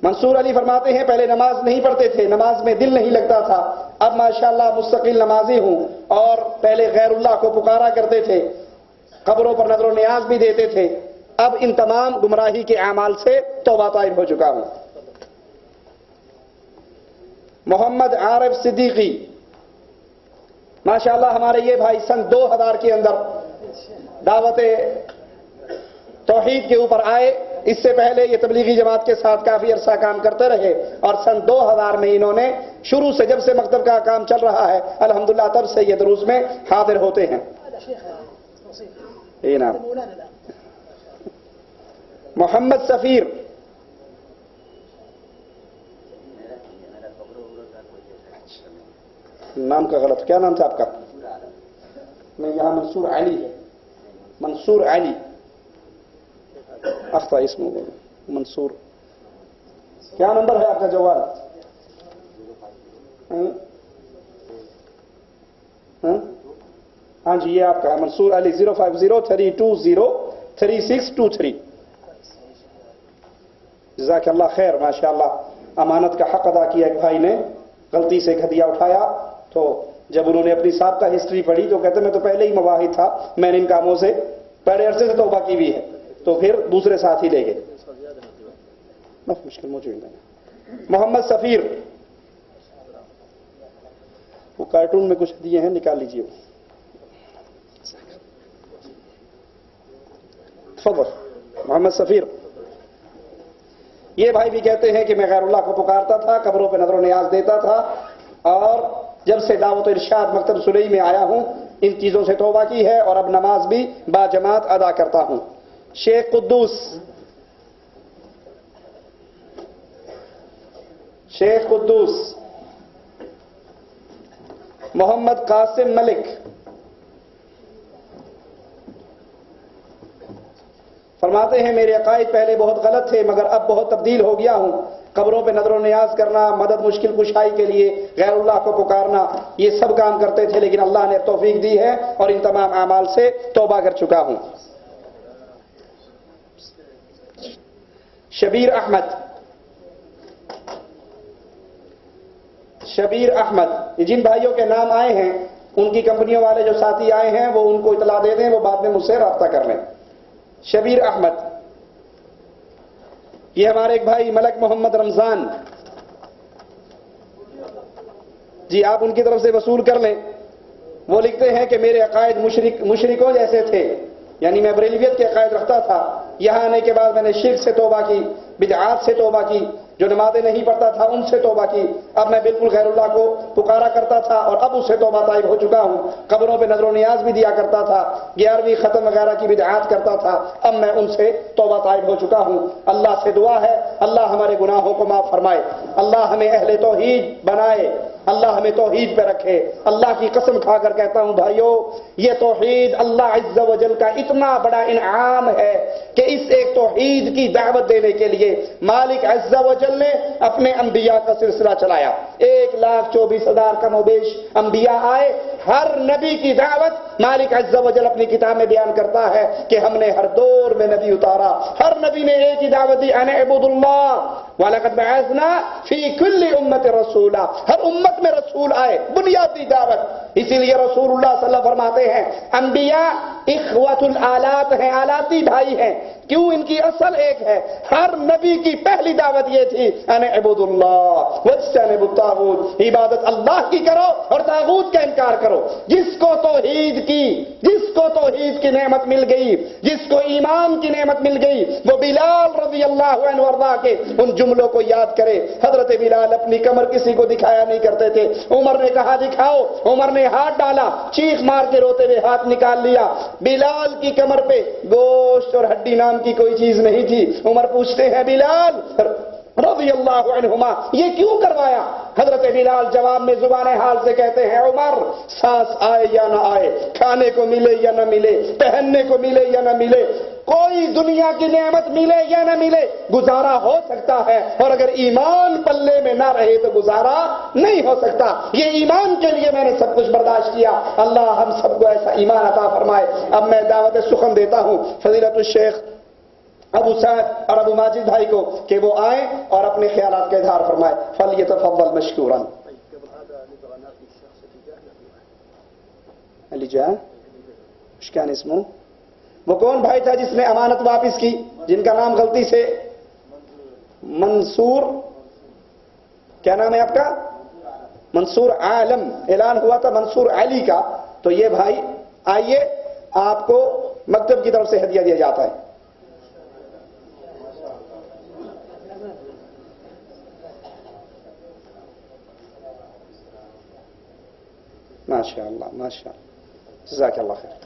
منصور علی فرماتے ہیں پہلے نماز نہیں پڑھتے تھے، نماز میں دل نہیں لگتا تھا، اب ماشاءاللہ مستقل نمازی ہوں، اور پہلے غیر اللہ کو پکارا کرتے تھے، قبروں پر نظر و نیاز بھی دیتے تھے، اب ان تمام گمراہی کے اعمال سے توبہ طائب ہو چکا ہوں۔ محمد عارف صدیقی، ماشاءاللہ ہمارے یہ بھائی سن 2000 کے اندر دعوت توحید کے اوپر آئے، اس سے پہلے یہ تبلیغی جماعت کے ساتھ کافی عرصہ کام کرتے رہے، اور سن 2000 میں انہوں نے شروع سے جب سے مکتب کا کام چل رہا ہے الحمدللہ تب سے یہ دروس میں حاضر ہوتے ہیں۔ محمد سفیر، نام کا غلط، کیا نام تھا آپ کا؟ میں یہاں منصور علی ہے، منصور علی، اخطا اسم منصور، کیا نمبر ہے آپ کا جوال؟ ہاں جی یہ آپ کا ہے، منصور علی 05032036223۔ جزاک اللہ خیر، ماشاءاللہ امانت کا حق ادا کیا۔ ایک بھائی نے غلطی سے ہدیہ اٹھایا تو جب انہوں نے اپنی سابقہ ہسٹری پڑھی تو کہتے میں تو پہلے ہی مواحد تھا، میں نے ان کاموں سے بڑے عرصے سے توبہ کی بھی ہے، تو پھر دوسرے ساتھ ہی لے گئے۔ مشکل موجود ہے۔ محمد سفیر، وہ کارٹون میں کچھ دیے ہیں، نکال لیجیے۔ تفضل محمد سفیر۔ یہ بھائی بھی کہتے ہیں کہ میں غیر اللہ کو پکارتا تھا، قبروں پہ نظر و نیاز دیتا تھا، اور جب سے دعوت و ارشاد مکتب سلئی میں آیا ہوں ان چیزوں سے توبہ کی ہے، اور اب نماز بھی با جماعت ادا کرتا ہوں۔ شیخ قدوس، شیخ قدوس۔ محمد قاسم ملک، فرماتے ہیں میرے عقائد پہلے بہت غلط تھے مگر اب بہت تبدیل ہو گیا ہوں، قبروں پہ نظر و نیاز کرنا، مدد مشکل کشائی کے لیے غیر اللہ کو پکارنا، یہ سب کام کرتے تھے، لیکن اللہ نے توفیق دی ہے اور ان تمام اعمال سے توبہ کر چکا ہوں۔ شبیر احمد، شبیر احمد، جن بھائیوں کے نام آئے ہیں ان کی کمپنیوں والے جو ساتھی آئے ہیں وہ ان کو اطلاع دے دیں، وہ بعد میں مجھ سے رابطہ کر لیں۔ شبیر احمد، یہ ہمارے ایک بھائی ملک محمد رمضان جی، آپ ان کی طرف سے وصول کر لیں۔ وہ لکھتے ہیں کہ میرے عقائد مشرکوں جیسے تھے، یعنی میں بریلویت کے عقائد رکھتا تھا، یہاں آنے کے بعد میں نے شرک سے توبہ کی، بدعات سے توبہ کی، جو نمازیں نہیں پڑھتا تھا ان سے توبہ کی، اب میں بالکل غیر اللہ کو پکارا کرتا تھا اور اب اس سے توبہ طائب ہو چکا ہوں، قبروں پہ نظر و نیاز بھی دیا کرتا تھا، 11ویں ختم وغیرہ کی بدعات کرتا تھا، اب میں ان سے توبہ طائب ہو چکا ہوں۔ اللہ سے دعا ہے اللہ ہمارے گناہوں کو معاف فرمائے، اللہ ہمیں اہل توحید بنائے، اللہ ہمیں توحید پہ رکھے۔ اللہ کی قسم کھا کر کہتا ہوں بھائیو، یہ توحید اللہ عز و جل کا اتنا بڑا انعام ہے کہ اس ایک توحید کی دعوت دینے کے لیے مالک عز و جل نے اپنے انبیاء کا سلسلہ چلایا۔ 1,24,000 کم و بیش انبیاء آئے، ہر نبی کی دعوت مالک عز و جل اپنی کتاب میں بیان کرتا ہے کہ ہم نے ہر دور میں نبی اتارا، ہر نبی نے ایک ہی دعوت دی، ان اعبدوا اللہ وَلَقَدْ بَعَثْنَا فِي كُلِّ أُمَّةٍ رَسُولًا، ہر امت میں رسول آئے، بنیادی دعوت۔ اسی لیے رسول اللہ صلی اللہ علیہ وسلم فرماتے ہیں انبیاء اخوۃ الآلات ہیں، آلاتی بھائی ہیں، کیوں؟ ان کی اصل ایک ہے، ہر نبی کی پہلی دعوت یہ تھی ان اعبدوا اللہ واجتنبوا الطاغوت، عبادت اللہ کی کرو اور طاغوت کا انکار کرو۔ جس کو توحید کی نعمت مل گئی، جس کو ایمان کی نعمت مل گئی، وہ بلال رضی اللہ عنہ وارضا کے ان جملوں کو یاد کرے۔ حضرت بلال اپنی کمر کسی کو دکھایا نہیں کرتے تھے، عمر نے کہا دکھاؤ، عمر نے ہاتھ ڈالا، چیخ مار کے روتے ہوئے ہاتھ نکال لیا، بلال کی کمر پہ گوشت اور ہڈی نام کی کوئی چیز نہیں تھی۔ عمر پوچھتے ہیں بلال رضی اللہ عنہما یہ کیوں کروایا؟ حضرت بلال جواب میں زبان حال سے کہتے ہیں عمر، سانس آئے یا نہ آئے، کھانے کو ملے یا نہ ملے، پہننے کو ملے یا نہ ملے، کوئی دنیا کی نعمت ملے یا نہ ملے، گزارا ہو سکتا ہے، اور اگر ایمان پلے میں نہ رہے تو گزارا نہیں ہو سکتا۔ یہ ایمان کے لیے میں نے سب کچھ برداشت کیا، اللہ ہم سب کو ایسا ایمان عطا فرمائے۔ اب میں دعوت سخن دیتا ہوں، فضیلت الشیخ ابو سعد اور ابو ماجد بھائی کو کہ وہ آئیں اور اپنے خیالات کا اظہار فرمائے. فلیتفضل مشکورا. علی جان ايش كان اسمه؟ وہ کون بھائی تھا جس نے امانت واپس کی، جن کا نام غلطی سے منصور، کیا نام ہے آپ کا؟ منصور عالم اعلان ہوا تھا منصور علی کا. تو یہ بھائی آئیے، آپ کو مکتب کی طرف سے ہدیہ دیا جاتا ہے. ماشاء اللہ ماشاء اللہ، جزاک اللہ خیر.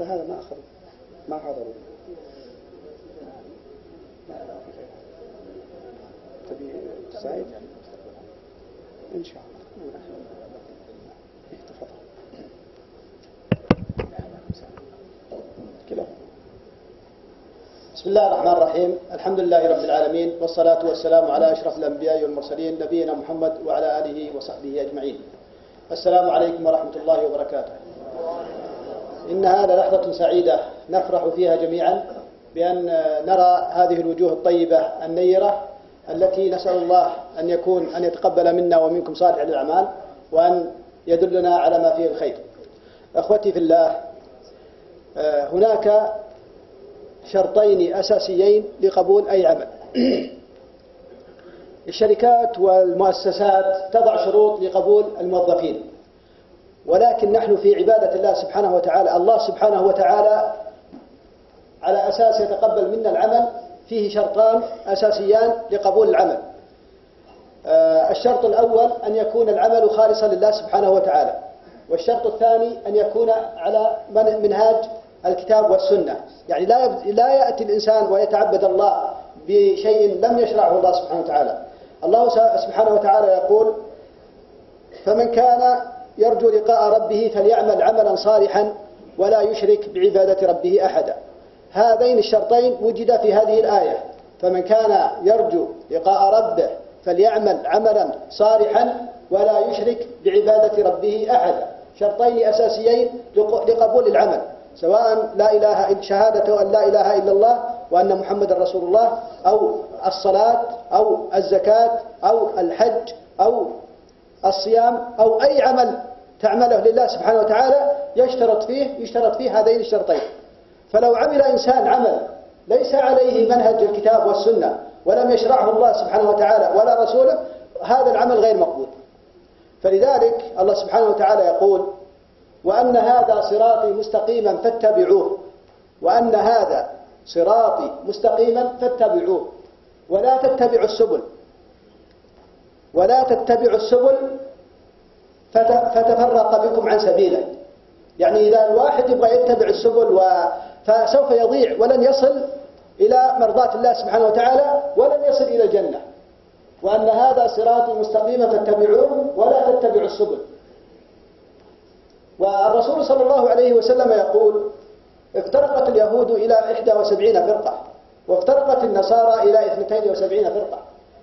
هذا ما أخذ ما حضروا. تبي زايد إن شاء الله. تفضل. كلهم. بسم الله الرحمن الرحيم. الحمد لله رب العالمين، والصلاة والسلام على أشرف الأنبياء والمرسلين نبينا محمد وعلى آله وصحبه أجمعين. السلام عليكم ورحمة الله وبركاته. إنها للحظة سعيدة نفرح فيها جميعا بأن نرى هذه الوجوه الطيبة النيرة التي نسأل الله أن يتقبل منا ومنكم صالح الأعمال، وأن يدلنا على ما فيه الخير. أخوتي في الله، هناك شرطين أساسيين لقبول أي عمل. الشركات والمؤسسات تضع شروط لقبول الموظفين، ولكن نحن في عبادة الله سبحانه وتعالى، الله سبحانه وتعالى على أساس يتقبل منا العمل فيه شرطان أساسيان لقبول العمل. الشرط الأول أن يكون العمل خالصا لله سبحانه وتعالى، والشرط الثاني أن يكون على منهاج الكتاب والسنة. يعني لا يأتي الإنسان ويتعبد الله بشيء لم يشرعه الله سبحانه وتعالى. الله سبحانه وتعالى يقول: فمن كان يرجو لقاء ربه فليعمل عملا صالحا ولا يشرك بعبادة ربه أحدا. هذين الشرطين وجد في هذه الآية: فمن كان يرجو لقاء ربه فليعمل عملا صالحا ولا يشرك بعبادة ربه أحدا. شرطين أساسيين لقبول العمل، سواء شهادة أن لا إله إلا الله وأن محمد رسول الله، أو الصلاة، أو الزكاة، أو الحج، أو الصيام، أو أي عمل تعمله لله سبحانه وتعالى يشترط فيه هذين الشرطين. فلو عمل إنسان عمل ليس عليه منهج الكتاب والسنة ولم يشرعه الله سبحانه وتعالى ولا رسوله، هذا العمل غير مقبول. فلذلك الله سبحانه وتعالى يقول: وأن هذا صراطي مستقيما فاتبعوه، وأن هذا صراطي مستقيما فاتبعوه ولا تتبعوا السبل فتفرق بكم عن سبيله. يعني إذا الواحد يبغى يتبع السبل فسوف يضيع ولن يصل إلى مرضاة الله سبحانه وتعالى ولن يصل إلى الجنة. وأن هذا صراطي مستقيما فاتبعوه ولا تتبعوا السبل. والرسول صلى الله عليه وسلم يقول: افترقت اليهود إلى 71 فرقة، وافترقت النصارى إلى 72 فرقة،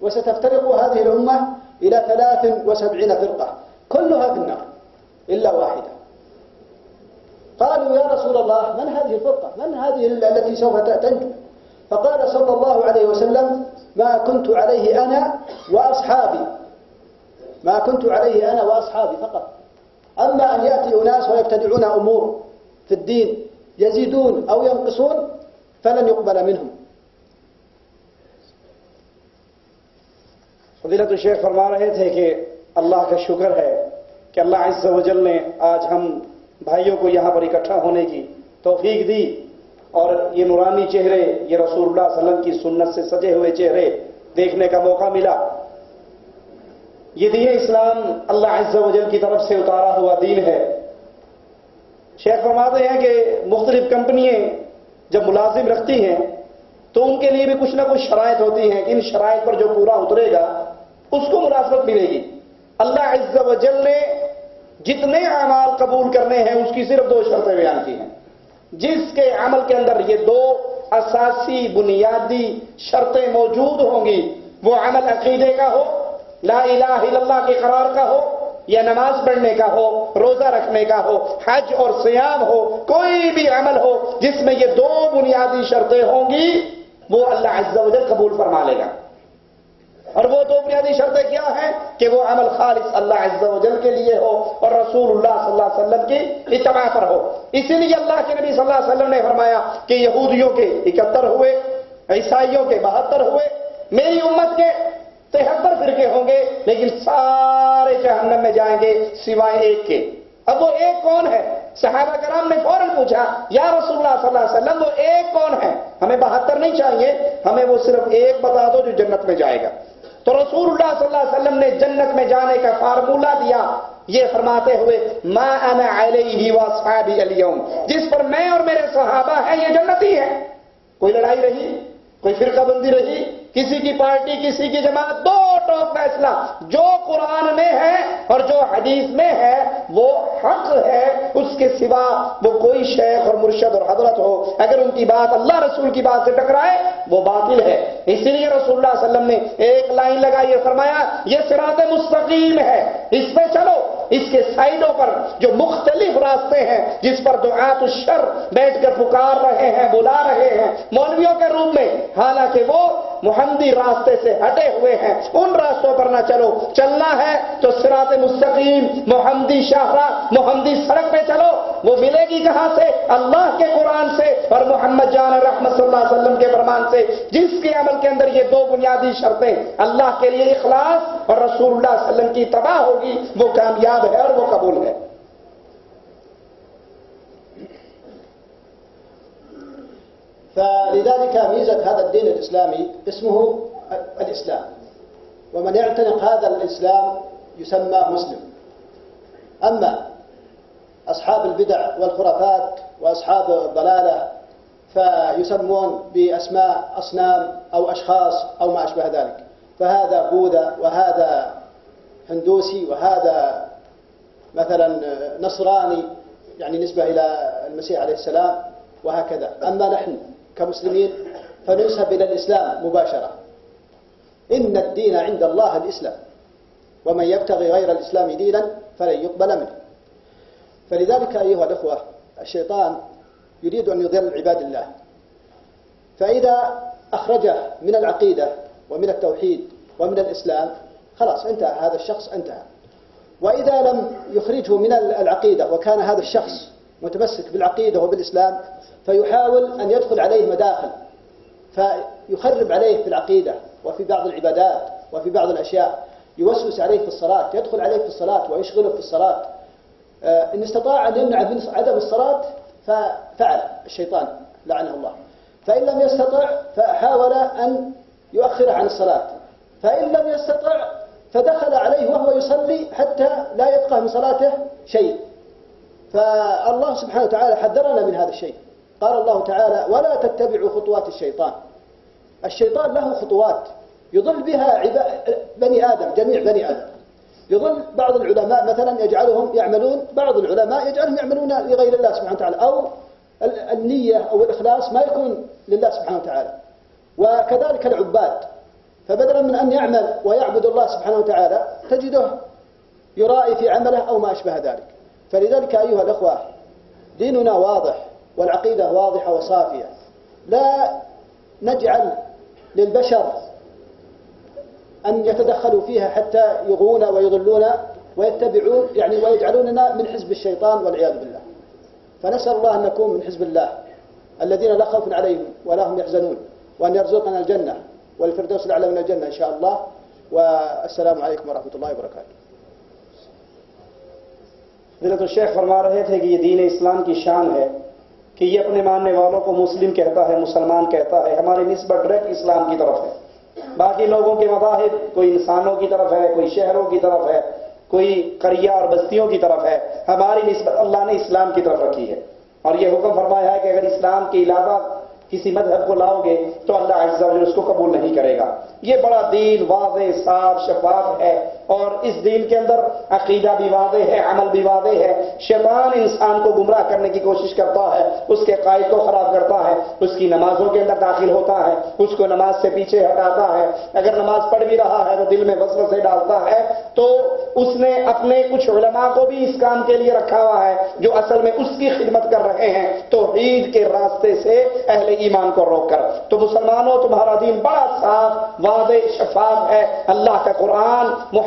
وستفترق هذه الأمة إلى 73 فرقة، كلها في النار إلا واحدة. قالوا: يا رسول الله، من هذه الفرقة؟ من هذه التي سوف تنجو؟ فقال صلى الله عليه وسلم: ما كنت عليه أنا وأصحابي فقط. أما أن يأتي أناس ويبتدعون أمور في الدين يزيدون أو ينقصون فلن يقبل منهم. فضیلت الشیخ فرما رہے تھے کہ اللہ کا شکر ہے کہ اللہ عز و جل نے آج ہم بھائیوں کو یہاں پر اکٹھا ہونے کی توفیق دی، اور یہ نورانی چہرے، یہ رسول اللہ صلی اللہ علیہ وسلم کی سنت سے سجے ہوئے چہرے دیکھنے کا موقع ملا. یہ دین اسلام اللہ عز و جل کی طرف سے اتارا ہوا دین ہے. شیخ فرماتے ہیں کہ مختلف کمپنیاں جب ملازم رکھتی ہیں تو ان کے لیے بھی کچھ نہ کچھ شرائط ہوتی ہیں کہ ان شرائط پر جو پورا اترے گا اس کو ملازمت ملے گی. اللہ عز و جل نے جتنے اعمال قبول کرنے ہیں اس کی صرف 2 شرطیں بیان کی ہیں. جس کے عمل کے اندر یہ 2 اساسی بنیادی شرطیں موجود ہوں گی، وہ عمل عقیدے کا ہو، لا الہ الا اللہ کے قرار کا ہو، یا نماز پڑھنے کا ہو، روزہ رکھنے کا ہو، حج اور سیام ہو، کوئی بھی عمل ہو جس میں یہ دو بنیادی شرطیں ہوں گی وہ اللہ عز و جل قبول فرما لے گا۔ اور وہ دو بنیادی شرطیں کیا ہیں؟ کہ وہ عمل خالص اللہ عز و جل کے لیے ہو اور رسول اللہ صلی اللہ علیہ وسلم کی اتباع پر ہو۔ اسی لیے اللہ کے نبی صلی اللہ علیہ وسلم نے فرمایا کہ یہودیوں کے 71 ہوئے، عیسائیوں کے 72 ہوئے، میری امت کے 73 فرقے ہوں گے، لیکن سارے جہنم میں جائیں گے سوائے ایک کے۔ اب وہ ایک کون ہے؟ صحابہ کرام نے فوراً پوچھا یا رسول اللہ صلی اللہ علیہ وسلم وہ ایک کون ہے؟ ہمیں 72 نہیں چاہیے، ہمیں وہ صرف ایک بتا دو جو جنت میں جائے گا۔ تو رسول اللہ صلی اللہ علیہ وسلم نے جنت میں جانے کا فارمولہ دیا، یہ فرماتے ہوئے ما انا علیہ واصحابی الیوم، جس پر میں اور میرے صحابہ ہیں یہ جنتی ہے۔ کوئی لڑائی رہی، کوئی فرقہ بندی رہی، کسی کی پارٹی کسی کی جماعت، دو ٹوک فیصلہ جو قرآن میں ہے اور جو حدیث میں ہے وہ حق ہے، اس کے سوا وہ کوئی شیخ اور مرشد اور حضرت ہو اگر ان کی بات اللہ رسول کی بات سے ٹکرائے وہ باطل ہے۔ اسی لیے رسول اللہ صلی اللہ علیہ وسلم نے ایک لائن لگائی اور فرمایا یہ صراط مستقیم ہے، اس پہ چلو۔ اس کے سائڈوں پر جو مختلف راستے ہیں جس پر دعات الشر بیٹھ کر پکار رہے ہیں، بلا رہے ہیں مولویوں کے روپ میں، حالانکہ وہ محمدی راستے سے ہٹے ہوئے ہیں، ان راستوں پر نہ چلو۔ چلنا ہے تو صراط مستقیم محمدی شاہراہ محمدی سڑک پہ چلو۔ وہ ملے گی کہاں سے؟ اللہ کے قرآن سے اور محمد جان رحمت صلی اللہ علیہ وسلم کے فرمان سے، جس کے عمل کے اندر یہ دو بنیادی شرطیں اللہ کے لیے اخلاص اور رسول اللہ صلی اللہ علیہ وسلم کی اتباع ہوگی، وہ کامیاب ہے اور وہ قبول ہے۔ فلذلك ميزة هذا الدين الإسلامي اسمه الإسلام، ومن يعتنق هذا الإسلام يسمى مسلم. أما أصحاب البدع والخرافات وأصحاب الضلالة فيسمون بأسماء أصنام أو أشخاص أو ما أشبه ذلك، فهذا بوذا وهذا هندوسي وهذا مثلا نصراني، يعني نسبة إلى المسيح عليه السلام وهكذا. أما نحن كمسلمين فننسب إلى الإسلام مباشرة. إن الدين عند الله الإسلام، ومن يبتغي غير الإسلام دينا فلن يقبل منه. فلذلك أيها الأخوة الشيطان يريد أن يضل عباد الله، فإذا أخرجه من العقيدة ومن التوحيد ومن الإسلام خلاص انتهى، هذا الشخص انتهى. وإذا لم يخرجه من العقيدة وكان هذا الشخص متمسك بالعقيدة وبالإسلام فيحاول أن يدخل عليه مداخل فيخرب عليه في العقيدة وفي بعض العبادات وفي بعض الأشياء، يوسوس عليه في الصلاة، يدخل عليه في الصلاة ويشغله في الصلاة. إن استطاع أن يمنع من عدم الصلاة ففعل الشيطان لعنه الله، فإن لم يستطع فحاول أن يؤخره عن الصلاة، فإن لم يستطع فدخل عليه وهو يصلي حتى لا يبقى من صلاته شيء. فالله سبحانه وتعالى حذرنا من هذا الشيء، قال الله تعالى ولا تتبعوا خطوات الشيطان. الشيطان له خطوات يضل بها بني آدم، جميع بني آدم. يضل بعض العلماء مثلا يجعلهم يعملون، بعض العلماء يجعلهم يعملون لغير الله سبحانه وتعالى، أو النية أو الإخلاص ما يكون لله سبحانه وتعالى. وكذلك العباد، فبدلا من أن يعمل ويعبد الله سبحانه وتعالى تجده يرائي في عمله أو ما أشبه ذلك. فلذلك أيها الأخوة ديننا واضح والعقيدة واضحة وصافية، لا نجعل للبشر أن يتدخلوا فيها حتى يغونا ويضلونا ويتبعون يعني ويجعلوننا من حزب الشيطان والعياذ بالله. فنسأل الله أن نكون من حزب الله الذين لا خوف عليهم ولا هم يحزنون، وأن يرزقنا الجنة والفردوس الأعلى من الجنة إن شاء الله. والسلام عليكم ورحمة الله وبركاته. حضرت الشیخ فرما رہے تھے کہ یہ دین اسلام کی شان ہے کہ یہ اپنے ماننے والوں کو مسلم کہتا ہے، مسلمان کہتا ہے، ہماری نسبت ڈائریکٹ اسلام کی طرف ہے۔ باقی لوگوں کے مذاہب کوئی انسانوں کی طرف ہے، کوئی شہروں کی طرف ہے، کوئی قریہ اور بستیوں کی طرف ہے، ہماری نسبت اللہ نے اسلام کی طرف رکھی ہے۔ اور یہ حکم فرمایا ہے کہ اگر اسلام کے علاوہ کسی مذہب کو لاؤ گے تو اللہ عز و جل اس کو قبول نہیں کرے گا۔ یہ بڑا دین واضح صاف شفاف ہے، اور اس دین کے اندر عقیدہ بھی واضح ہے، عمل بھی واضح ہے۔ شیطان انسان کو گمراہ کرنے کی کوشش کرتا ہے، اس کے عقائد کو خراب کرتا ہے، اس کی نمازوں کے اندر داخل ہوتا ہے، اس کو نماز سے پیچھے ہٹاتا ہے۔ اگر نماز پڑھ بھی رہا ہے تو دل میں وسوسے ڈالتا ہے، تو اس نے اپنے کچھ علماء کو بھی اس کام کے لیے رکھا ہوا ہے جو اصل میں اس کی خدمت کر رہے ہیں توحید کے راستے سے اہل ایمان کو روک کر۔ تو مسلمانوں، تمہارا دین بڑا صاف، واضح، شفاف ہے۔ اللہ کا قرآن محمد